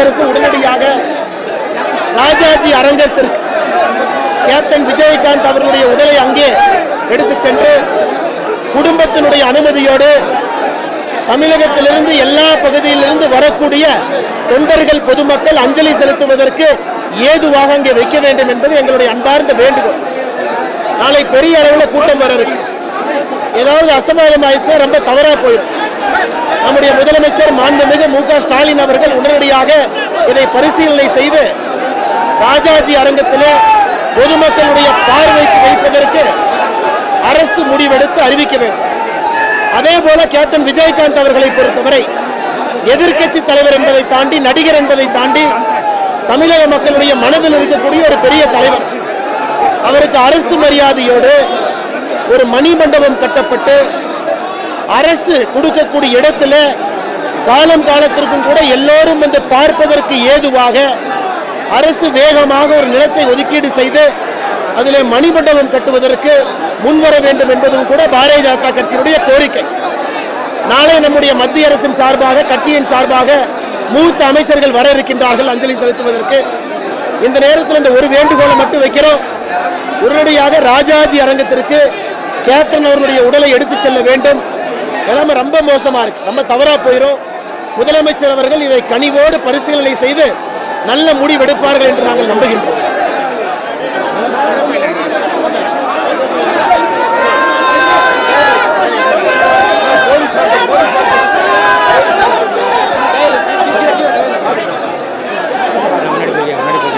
அரசு உடனடியாக ராஜாஜி அரங்கத்திற்கு கேப்டன் விஜயகாந்த் அவர்களுடைய உடலை அங்கே எடுத்து சென்று குடும்பத்தினுடைய அனுமதியோடு தமிழகத்திலிருந்து எல்லா பகுதியிலிருந்து வரக்கூடிய தொண்டர்கள் பொதுமக்கள் அஞ்சலி செலுத்துவதற்கு ஏதுவாக அங்கே வைக்க வேண்டும் என்பது எங்களுடைய அன்பார்ந்த வேண்டுகோள். நாளை பெரிய அளவில் கூட்டம் வர இருக்கு. ஏதாவது அசம்பாவிதம் ஆயிடுச்சு ரொம்ப தவறா போயிடும். நம்முடைய முதலமைச்சர் மாண்புமிகு மு.க. ஸ்டாலின் அவர்கள் உடனடியாக இதை பரிசீலனை செய்து ராஜாஜி அரங்கத்திலே பொதுமக்களுடைய பார்வைக்கு வைப்பதற்கு அரசு முடிவெடுத்து அறிவிக்க வேண்டும். அதே போல கேப்டன் விஜயகாந்த் அவர்களை பொறுத்தவரை எதிர்க்கட்சி தலைவர் என்பதை தாண்டி, நடிகர் என்பதை தாண்டி தமிழக மக்களுடைய மனதில் இருக்கக்கூடிய ஒரு பெரிய தலைவர். அவருக்கு அரசு மரியாதையோடு ஒரு மணிமண்டபம் கட்டப்பட்டு அரசு கொடுக்கக்கூடிய இடத்துல காலம் காலத்திற்கும் கூட எல்லோரும் வந்து பார்ப்பதற்கு ஏதுவாக அரசு வேகமாக ஒரு நிலத்தை ஒதுக்கீடு செய்து அதிலே மணிமண்டபம் கட்டுவதற்கு முன்வர வேண்டும் என்பதும் கூட பாரதிய ஜனதா கட்சியினுடைய கோரிக்கை. நாளை நம்முடைய மத்திய அரசின் சார்பாக, கட்சியின் சார்பாக மூத்த அமைச்சர்கள் வர இருக்கின்றார்கள் அஞ்சலி செலுத்துவதற்கு. இந்த நேரத்தில் இந்த ஒரு வேண்டுகோளை மட்டும் வைக்கிறோம். உடனடியாக ராஜாஜி அரங்கத்திற்கு கேப்டன் அவர்களுடைய உடலை எடுத்துச் செல்ல வேண்டும். எல்லாமே ரொம்ப மோசமா இருக்கு, ரொம்ப தவறா போயிடும். முதலமைச்சர் அவர்கள் இதை கனிவோடு பரிசீலனை செய்து நல்ல முடிவெடுப்பார்கள் என்று நாங்கள் நம்புகின்றோம்.